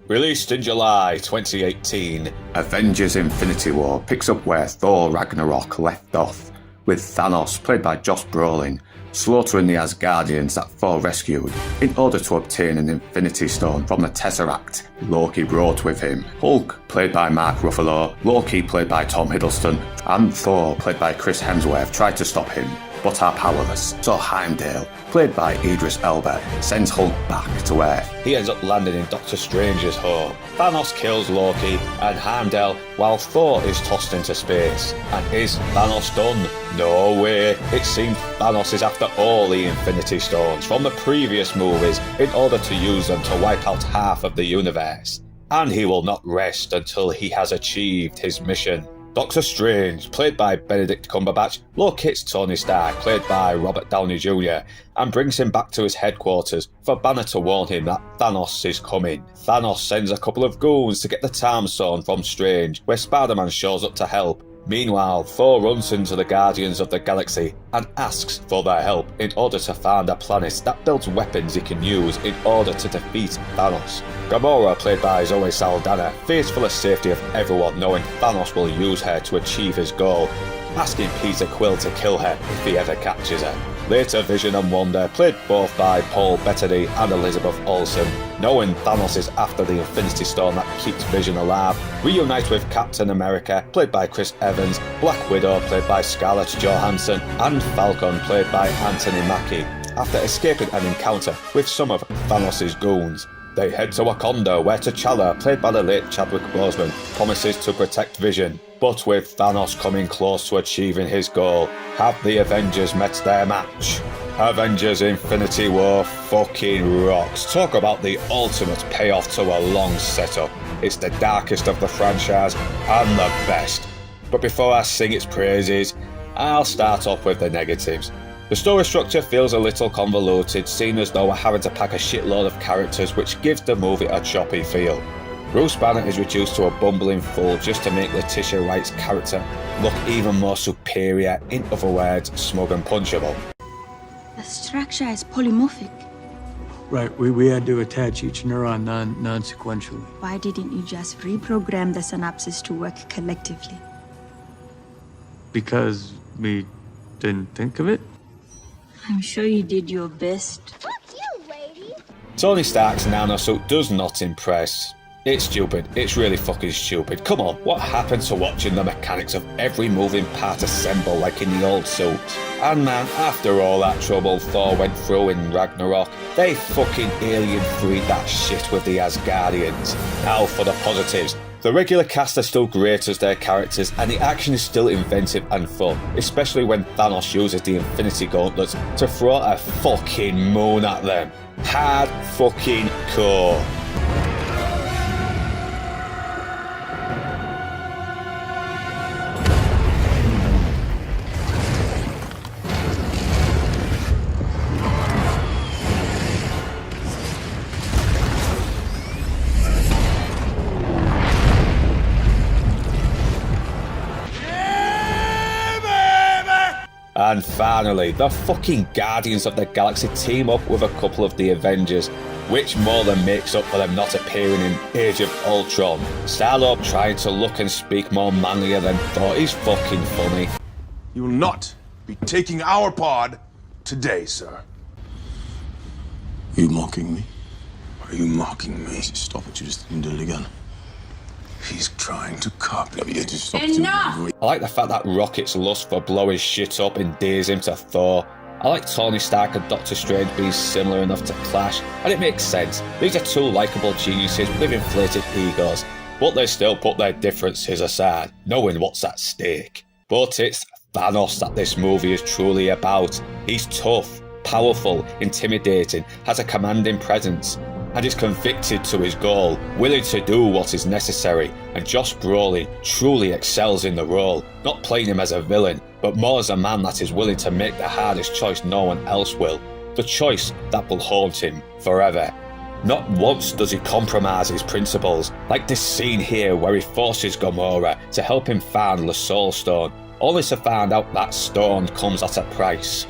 Released in July 2018, Avengers Infinity War picks up where Thor Ragnarok left off, with Thanos, played by Josh Brolin, slaughtering the Asgardians that Thor rescued in order to obtain an Infinity Stone from the Tesseract Loki brought with him. Hulk, played by Mark Ruffalo, Loki, played by Tom Hiddleston, and Thor, played by Chris Hemsworth, tried to stop him, but are powerless. So Heimdall, played by Idris Elba, sends Hulk back to Earth. He ends up landing in Doctor Strange's home. Thanos kills Loki and Heimdall while Thor is tossed into space. And is Thanos done? No way. It seems Thanos is after all the Infinity Stones from the previous movies in order to use them to wipe out half of the universe. And he will not rest until he has achieved his mission. Doctor Strange, played by Benedict Cumberbatch, locates Tony Stark, played by Robert Downey Jr., and brings him back to his headquarters for Banner to warn him that Thanos is coming. Thanos sends a couple of goons to get the Time Stone from Strange, where Spider-Man shows up to help. Meanwhile, Thor runs into the Guardians of the Galaxy and asks for their help in order to find a planet that builds weapons he can use in order to defeat Thanos. Gamora, played by Zoe Saldana, fears for the safety of everyone, knowing Thanos will use her to achieve his goal, asking Peter Quill to kill her if he ever captures her. Later, Vision and Wanda, played both by Paul Bettany and Elizabeth Olsen, knowing Thanos is after the Infinity Stone that keeps Vision alive, reunite with Captain America, played by Chris Evans, Black Widow, played by Scarlett Johansson, and Falcon, played by Anthony Mackie, after escaping an encounter with some of Thanos' goons. They head to Wakanda, where T'Challa, played by the late Chadwick Boseman, promises to protect Vision. But with Thanos coming close to achieving his goal, have the Avengers met their match? Avengers Infinity War fucking rocks. Talk about the ultimate payoff to a long setup. It's the darkest of the franchise and the best. But before I sing its praises, I'll start off with the negatives. The story structure feels a little convoluted, seeing as though we're having to pack a shitload of characters, which gives the movie a choppy feel. Bruce Banner is reduced to a bumbling fool just to make Letitia Wright's character look even more superior, in other words, smug and punchable. The structure is polymorphic. Right, we had to attach each neuron non-sequentially. Why didn't you just reprogram the synapses to work collectively? Because we didn't think of it? I'm sure you did your best. Tony Stark's nanosuit does not impress. It's stupid. It's really fucking stupid. Come on, what happened to watching the mechanics of every moving part assemble like in the old suit? And man, after all that trouble Thor went through in Ragnarok, they fucking alien freed that shit with the Asgardians. Now for the positives. The regular cast are still great as their characters, and the action is still inventive and fun, especially when Thanos uses the Infinity Gauntlet to throw a fucking moon at them. Hard fucking core. And finally, the fucking Guardians of the Galaxy team up with a couple of the Avengers, which more than makes up for them not appearing in Age of Ultron. Star-Lord trying to look and speak more manlier than Thor is fucking funny. You will not be taking our pod today, sir. Are you mocking me? Are you mocking me? Stop it, you just didn't do it again. He's trying to copy you. Just stop. Enough! I like the fact that Rocket's lust for blowing shit up endears him to Thor. I like Tony Stark and Doctor Strange being similar enough to clash, and it makes sense. These are two likeable geniuses with inflated egos, but they still put their differences aside, knowing what's at stake. But it's Thanos that this movie is truly about. He's tough, powerful, intimidating, has a commanding presence, and is convicted to his goal, willing to do what is necessary, and Josh Brolin truly excels in the role, not playing him as a villain, but more as a man that is willing to make the hardest choice no one else will, the choice that will haunt him forever. Not once does he compromise his principles, like this scene here where he forces Gamora to help him find the Soul Stone, only to find out that stone comes at a price.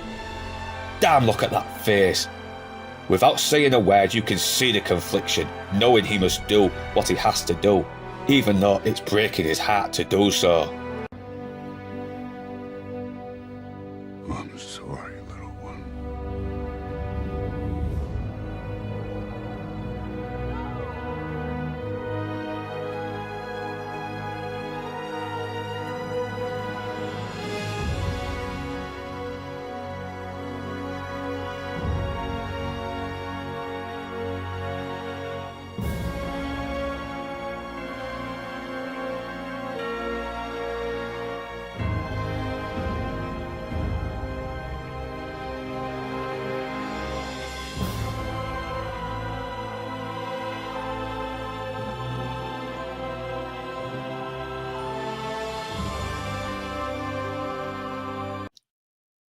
Damn, look at that face. Without saying a word, you can see the confliction, knowing he must do what he has to do, even though it's breaking his heart to do so. I'm sorry, little one.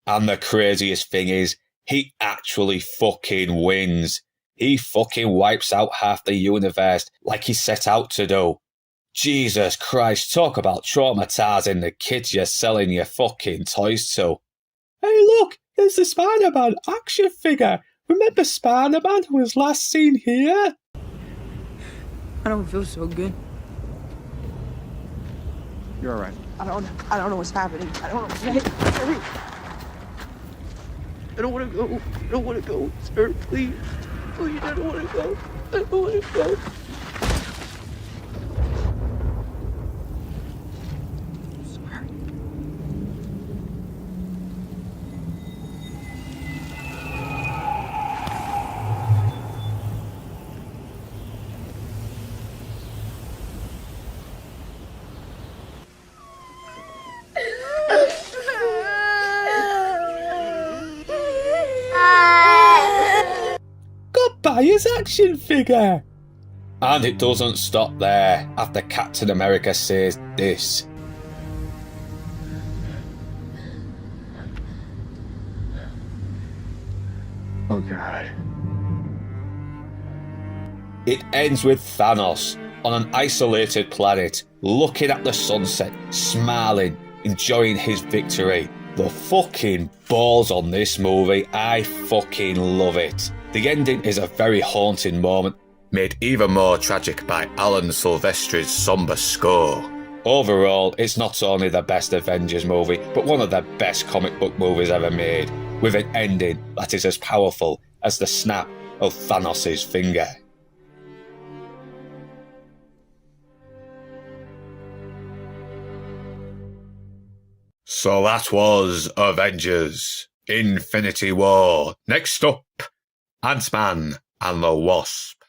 And the craziest thing is, he actually fucking wins. He fucking wipes out half the universe like he set out to do. Jesus Christ, talk about traumatizing the kids you're selling your fucking toys to. Hey look, there's the Spider-Man action figure. Remember Spider-Man who was last seen here? I don't feel so good. You're all right. I don't know what's happening. I don't know. Hurry. I don't want to go. I don't want to go, sir. Please. Please, I don't want to go. I don't want to go. Buy his action figure. And it doesn't stop there after Captain America says this. Oh, God. It ends with Thanos on an isolated planet, looking at the sunset, smiling, enjoying his victory. The fucking balls on this movie, I fucking love it. The ending is a very haunting moment, made even more tragic by Alan Silvestri's somber score. Overall, it's not only the best Avengers movie, but one of the best comic book movies ever made, with an ending that is as powerful as the snap of Thanos' finger. So that was Avengers Infinity War. Next up, Ant-Man and the Wasp.